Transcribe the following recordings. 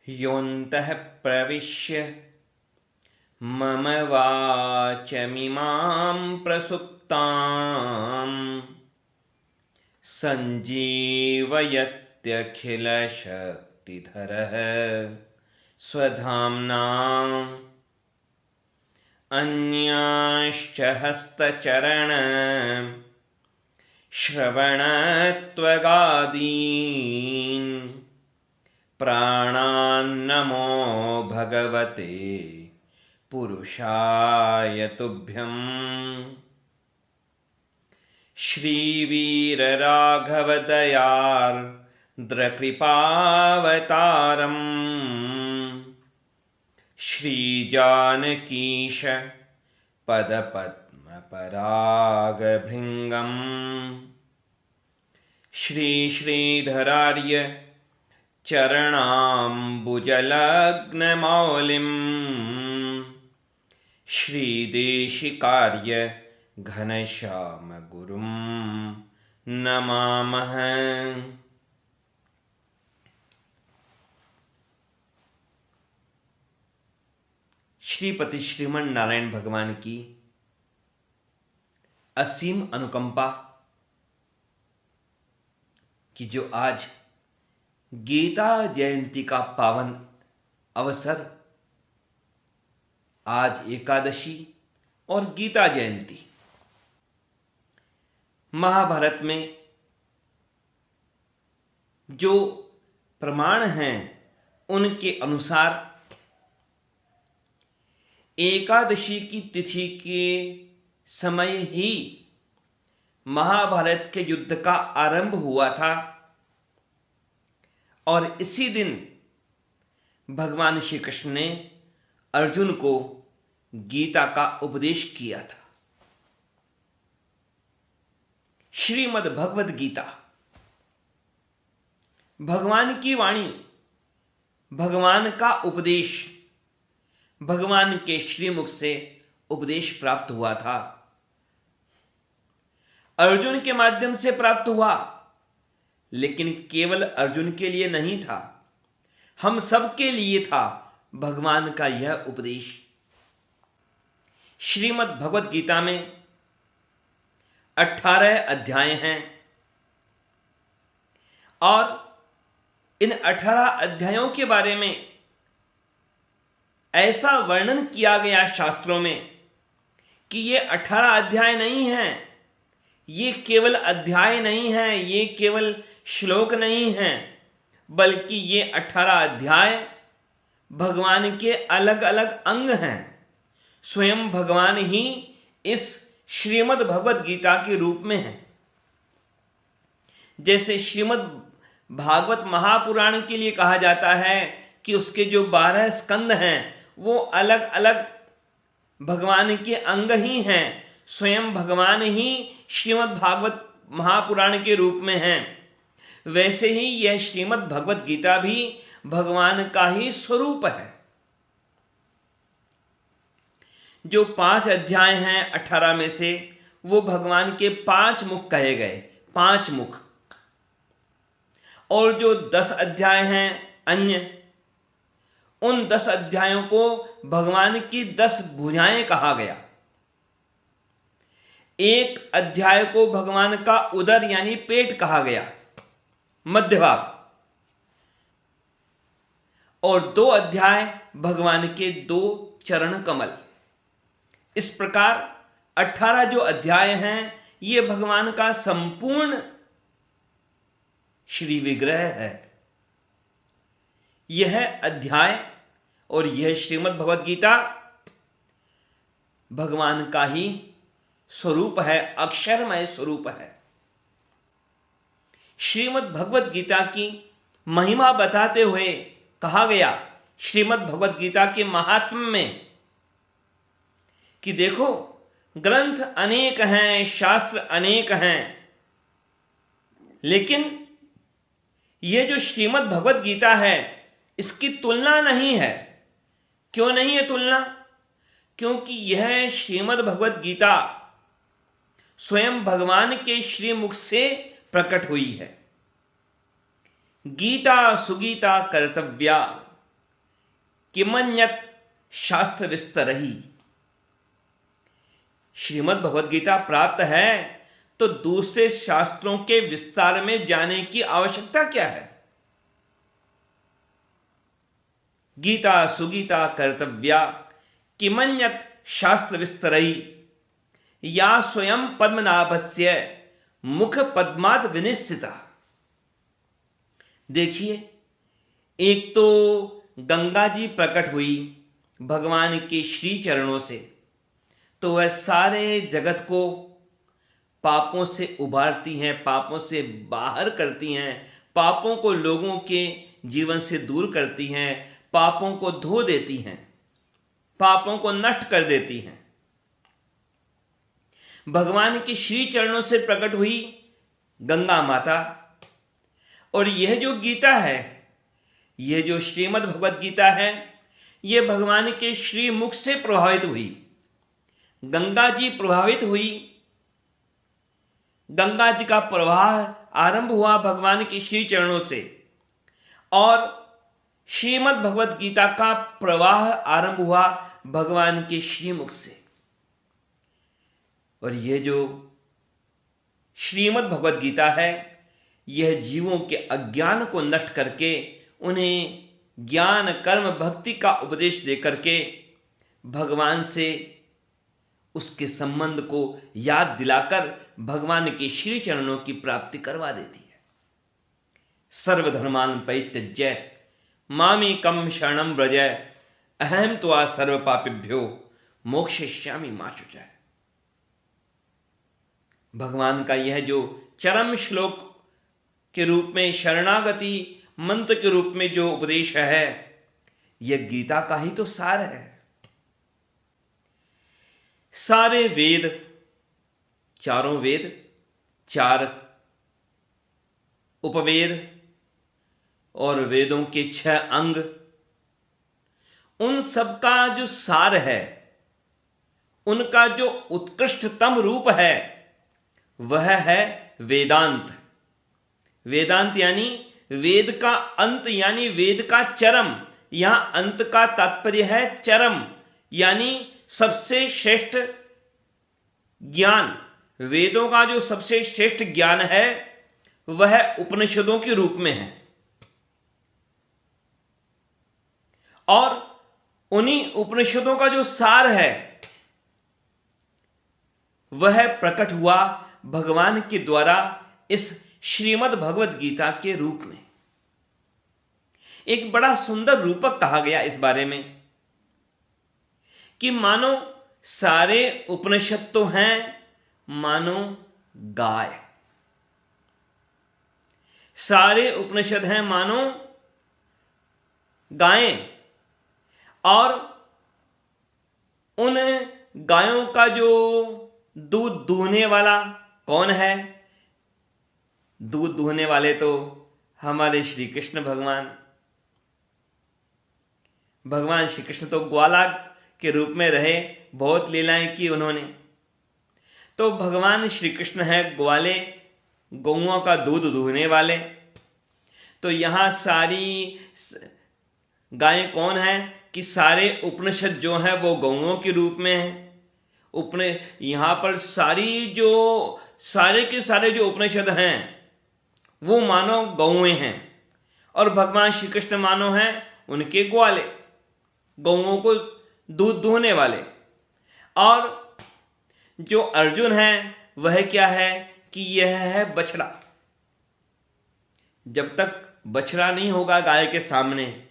योऽन्तः प्रविश्य मम वाचमिमां प्रसुप्तां सञ्जीवयत्यखिलशक्तिधरः स्वधाम्ना अन्यांश्च हस्तचरण श्रवणत्वगादीन् प्राणान्नमो भगवते पुरुषाय तुभ्यम्। श्रीवीरराघवदयार्द्रकृपावतारम् श्रीजानकीश पदपद्मपरागभृङ्गम् श्रीश्रीधरार्य चरणाम्बुजलग्नमौलिम् श्रीदेशिकार्य घनश्यामगुरुं नमामः। श्रीपति श्रीमन नारायण भगवान की असीम अनुकंपा कि जो आज गीता जयंती का पावन अवसर, आज एकादशी और गीता जयंती, महाभारत में जो प्रमाण हैं उनके अनुसार एकादशी की तिथि के समय ही महाभारत के युद्ध का आरंभ हुआ था और इसी दिन भगवान श्री कृष्ण ने अर्जुन को गीता का उपदेश किया था। श्रीमद् भगवद गीता भगवान की वाणी, भगवान का उपदेश, भगवान के श्रीमुख से उपदेश प्राप्त हुआ था, अर्जुन के माध्यम से प्राप्त हुआ, लेकिन केवल अर्जुन के लिए नहीं था, हम सब के लिए था भगवान का यह उपदेश। श्रीमद् भगवद गीता में 18 अध्याय हैं और इन 18 अध्यायों के बारे में ऐसा वर्णन किया गया शास्त्रों में कि ये 18 अध्याय नहीं हैं, ये केवल अध्याय नहीं हैं, ये केवल श्लोक नहीं हैं, बल्कि ये 18 अध्याय भगवान के अलग अलग अंग हैं। स्वयं भगवान ही इस श्रीमद् भगवद गीता के रूप में है। जैसे श्रीमद् भागवत महापुराण के लिए कहा जाता है कि उसके जो 12 स्कंद हैं वो अलग अलग भगवान के अंग ही हैं, स्वयं भगवान ही श्रीमद् भागवत महापुराण के रूप में हैं। वैसे ही यह श्रीमद् भगवद गीता भी भगवान का ही स्वरूप है। जो 5 अध्याय हैं 18 में से, वो भगवान के 5 मुख कहे गए, 5 मुख। और जो 10 अध्याय हैं अन्य, उन 10 अध्यायों को भगवान की 10 भुजाएं कहा गया। एक अध्याय को भगवान का उदर यानी पेट कहा गया, मध्य भाग, और 2 अध्याय भगवान के 2 चरण कमल। इस प्रकार 18 जो अध्याय हैं ये भगवान का संपूर्ण श्री विग्रह है। यह अध्याय और यह श्रीमद् भगवद गीता भगवान का ही स्वरूप है, अक्षरमय स्वरूप है। श्रीमद् भगवद गीता की महिमा बताते हुए कहा गया श्रीमद् भगवद गीता के महात्म्य में कि देखो, ग्रंथ अनेक हैं, शास्त्र अनेक हैं, लेकिन ये जो श्रीमद् भगवद गीता है इसकी तुलना नहीं है। क्यों नहीं है तुलना? क्योंकि यह श्रीमद् भगवद गीता स्वयं भगवान के श्रीमुख से प्रकट हुई है। गीता सुगीता कर्तव्या, किमन्यत शास्त्र विस्तरहि। श्रीमद् भगवद गीता प्राप्त है तो दूसरे शास्त्रों के विस्तार में जाने की आवश्यकता क्या है? गीता सुगीता कर्तव्या किमन्यत शास्त्र विस्तरहि या स्वयं पद्मनाभस्य मुख पद्माद विनिश्चिता। देखिए, एक तो गंगा जी प्रकट हुई भगवान के श्री चरणों से, तो वह सारे जगत को पापों से उबारती हैं, पापों से बाहर करती हैं, पापों को लोगों के जीवन से दूर करती हैं, पापों को धो देती हैं, पापों को नष्ट कर देती हैं। भगवान के श्री चरणों से प्रकट हुई गंगा माता। और यह जो गीता है, यह जो श्रीमद् भगवद गीता है, यह भगवान के श्री मुख से प्रभावित हुई। गंगा जी प्रभावित हुई, गंगा जी का प्रवाह आरंभ हुआ भगवान के श्री चरणों से, और श्रीमद् भगवद गीता का प्रवाह आरंभ हुआ भगवान के श्रीमुख से। और यह जो श्रीमद् भगवद गीता है, यह जीवों के अज्ञान को नष्ट करके उन्हें ज्ञान कर्म भक्ति का उपदेश देकर के भगवान से उसके संबंध को याद दिलाकर भगवान के श्री चरणों की प्राप्ति करवा देती है। सर्वधर्मान् परित्यज्य मामेकं शरणं व्रज अहं त्वा सर्व पापेभ्यो मोक्षयिष्यामि मा शुचः। भगवान का यह जो चरम श्लोक के रूप में, शरणागति मंत्र के रूप में जो उपदेश है, यह गीता का ही तो सार है। सारे वेद, चारों वेद, चार उपवेद और वेदों के 6 अंग, उन सब का जो सार है, उनका जो उत्कृष्टतम रूप है, वह है वेदांत। वेदांत यानी वेद का अंत, यानी वेद का चरम। यहां अंत का तात्पर्य है चरम, यानी सबसे श्रेष्ठ ज्ञान। वेदों का जो सबसे श्रेष्ठ ज्ञान है, वह उपनिषदों के रूप में है, और उन्हीं उपनिषदों का जो सार है, वह प्रकट हुआ भगवान के द्वारा इस श्रीमद् भगवद गीता के रूप में। एक बड़ा सुंदर रूपक कहा गया इस बारे में कि मानो सारे उपनिषद तो हैं मानो गाय, सारे उपनिषद हैं मानो गायें, और उन गायों का जो दूध दूहने वाला कौन है? दूध दूहने वाले तो हमारे श्री कृष्ण भगवान। भगवान श्री कृष्ण तो ग्वाला के रूप में रहे, बहुत लीलाएं की उन्होंने। तो भगवान श्री कृष्ण है ग्वाले, गौओं का दूध दूहने वाले। तो यहाँ सारी गायें कौन है कि सारे उपनिषद जो हैं वो गौओं के रूप में हैं। यहाँ पर सारे के सारे जो उपनिषद हैं वो मानो गौएं हैं, और भगवान श्री कृष्ण मानो हैं उनके ग्वाले, गौओं को दूध दूहने वाले। और जो अर्जुन है वह क्या है कि यह है बछड़ा। जब तक बछड़ा नहीं होगा गाय के सामने,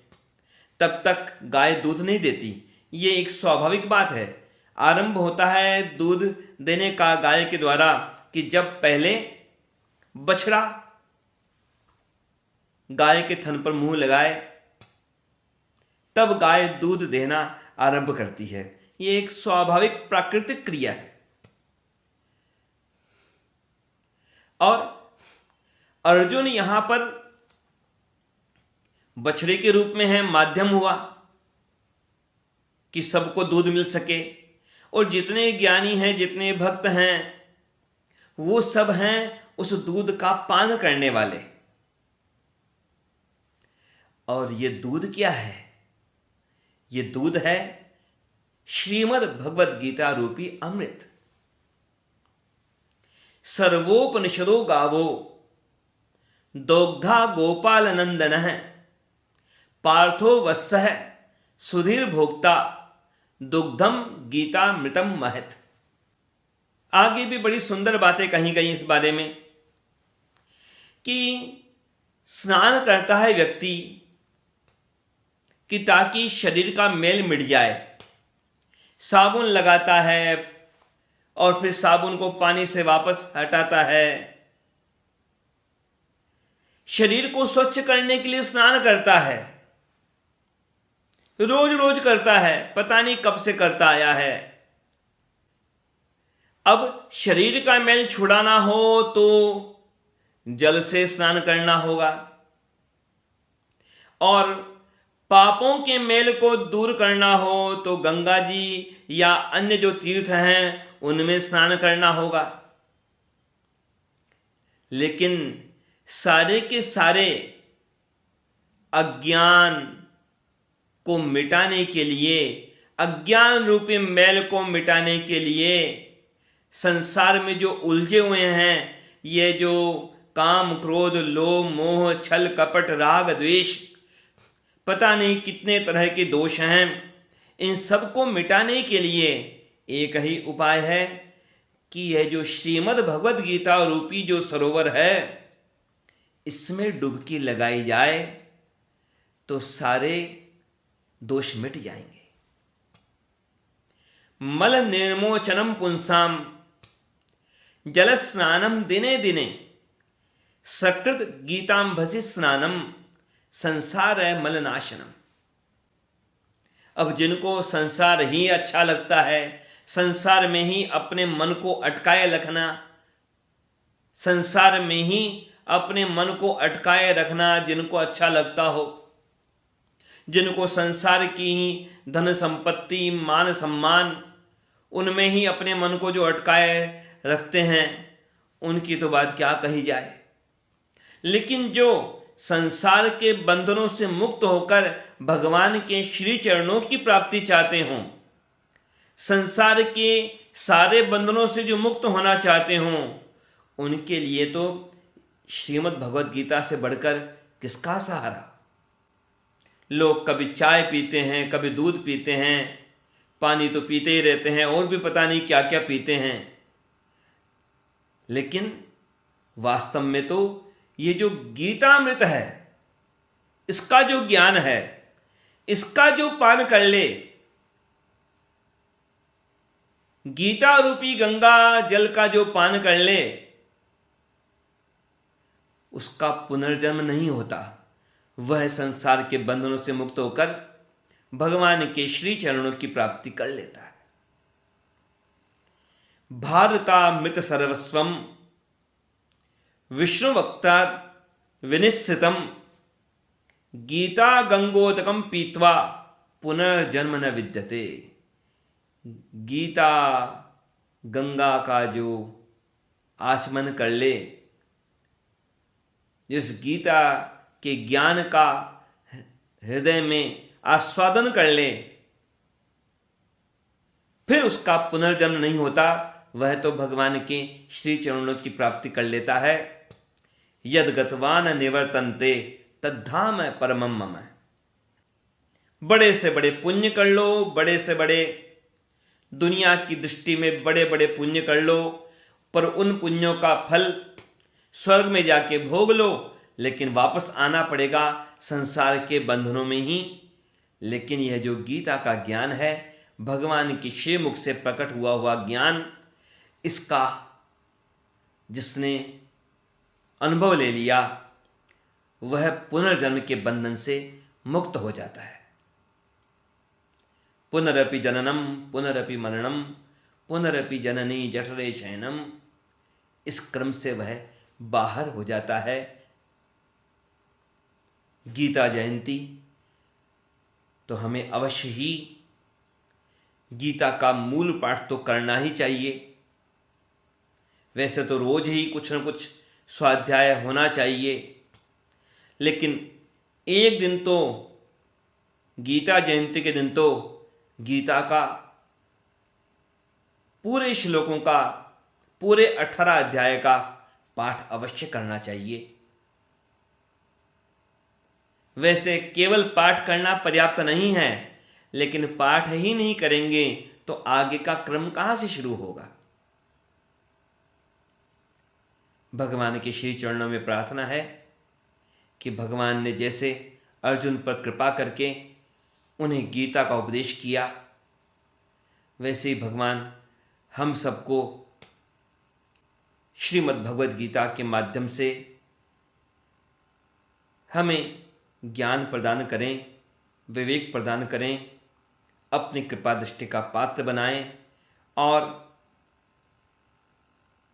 तब तक गाय दूध नहीं देती। ये एक स्वाभाविक बात है। आरंभ होता है दूध देने का गाय के द्वारा कि जब पहले बछड़ा गाय के थन पर मुंह लगाए, तब गाय दूध देना आरंभ करती है। ये एक स्वाभाविक प्राकृतिक क्रिया है। और अर्जुन यहां पर बछड़े के रूप में है, माध्यम हुआ कि सबको दूध मिल सके। और जितने ज्ञानी हैं, जितने भक्त हैं, वो सब हैं उस दूध का पान करने वाले। और ये दूध क्या है? ये दूध है श्रीमद् भगवद गीता रूपी अमृत। सर्वोपनिषदो गावो दोग्धा गोपाल नंदन पार्थो वत्सः सुधीर भोक्ता दुग्धम गीतामृतम महत। आगे भी बड़ी सुंदर बातें कही गई इस बारे में कि स्नान करता है व्यक्ति कि ताकि शरीर का मैल मिट जाए, साबुन लगाता है और फिर साबुन को पानी से वापस हटाता है। शरीर को स्वच्छ करने के लिए स्नान करता है, रोज रोज करता है, पता नहीं कब से करता आया है। अब शरीर का मैल छुड़ाना हो तो जल से स्नान करना होगा, और पापों के मेल को दूर करना हो तो गंगा जी या अन्य जो तीर्थ हैं उनमें स्नान करना होगा। लेकिन सारे के सारे अज्ञान को मिटाने के लिए, अज्ञान रूपी मैल को मिटाने के लिए, संसार में जो उलझे हुए हैं, ये जो काम क्रोध लोभ मोह छल कपट राग द्वेष, पता नहीं कितने तरह के दोष हैं, इन सब को मिटाने के लिए एक ही उपाय है कि यह जो श्रीमद् भगवद गीता रूपी जो सरोवर है इसमें डुबकी लगाई जाए तो सारे दोष मिट जाएंगे। मल निर्मोचनम पुंसाम जल स्नानम दिने दिने सकृत गीतांभसि स्नानम संसार है मलनाशनम। अब जिनको संसार ही अच्छा लगता है, संसार में ही अपने मन को अटकाए रखना, संसार में ही अपने मन को अटकाए रखना जिनको अच्छा लगता हो, जिनको संसार की ही धन संपत्ति मान सम्मान उनमें ही अपने मन को जो अटकाए रखते हैं, उनकी तो बात क्या कही जाए। लेकिन जो संसार के बंधनों से मुक्त होकर भगवान के श्री चरणों की प्राप्ति चाहते हों, संसार के सारे बंधनों से जो मुक्त होना चाहते हों, उनके लिए तो श्रीमद् भगवद गीता से बढ़कर किसका सहारा। लोग कभी चाय पीते हैं, कभी दूध पीते हैं, पानी तो पीते ही रहते हैं, और भी पता नहीं क्या क्या पीते हैं, लेकिन वास्तव में तो ये जो गीतामृत है, इसका जो ज्ञान है, इसका जो पान कर ले, गीता रूपी गंगा जल का जो पान कर ले, उसका पुनर्जन्म नहीं होता। वह संसार के बंधनों से मुक्त होकर भगवान के श्री चरणों की प्राप्ति कर लेता है। भारतामृत सर्वस्वम विष्णु वक्ता विनिश्चितम गीता गंगोदकम पीत्वा पुनर्जन्म न विद्यते। गीता गंगा का जो आचमन कर ले, जिस गीता के ज्ञान का हृदय में आस्वादन कर ले, फिर उसका पुनर्जन्म नहीं होता, वह तो भगवान के श्री चरणों की प्राप्ति कर लेता है। यद गतवान निवर्तन्ते तद्धाम परमम मम। बड़े से बड़े पुण्य कर लो, बड़े से बड़े दुनिया की दृष्टि में बड़े बड़े पुण्य कर लो, पर उन पुण्यों का फल स्वर्ग में जाके भोग लो, लेकिन वापस आना पड़ेगा संसार के बंधनों में ही। लेकिन यह जो गीता का ज्ञान है, भगवान की श्री मुख से प्रकट हुआ हुआ ज्ञान, इसका जिसने अनुभव ले लिया, वह पुनर्जन्म के बंधन से मुक्त हो जाता है। पुनरपि जननम पुनरपि मरणम पुनरपि जननी जठरे शयनम, इस क्रम से वह बाहर हो जाता है। गीता जयंती तो हमें अवश्य ही गीता का मूल पाठ तो करना ही चाहिए। वैसे तो रोज ही कुछ न कुछ स्वाध्याय होना चाहिए, लेकिन एक दिन तो गीता जयंती के दिन तो गीता का पूरे श्लोकों का, पूरे 18 अध्याय का पाठ अवश्य करना चाहिए। वैसे केवल पाठ करना पर्याप्त नहीं है, लेकिन पाठ ही नहीं करेंगे तो आगे का क्रम कहां से शुरू होगा। भगवान के श्री चरणों में प्रार्थना है कि भगवान ने जैसे अर्जुन पर कृपा करके उन्हें गीता का उपदेश किया, वैसे ही भगवान हम सबको श्रीमद् भगवद गीता के माध्यम से हमें ज्ञान प्रदान करें, विवेक प्रदान करें, अपनी कृपा दृष्टि का पात्र बनाएं और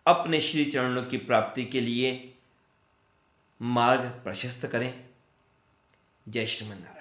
अपने श्री चरणों की प्राप्ति के लिए मार्ग प्रशस्त करें। जय श्रीमन्नारायण।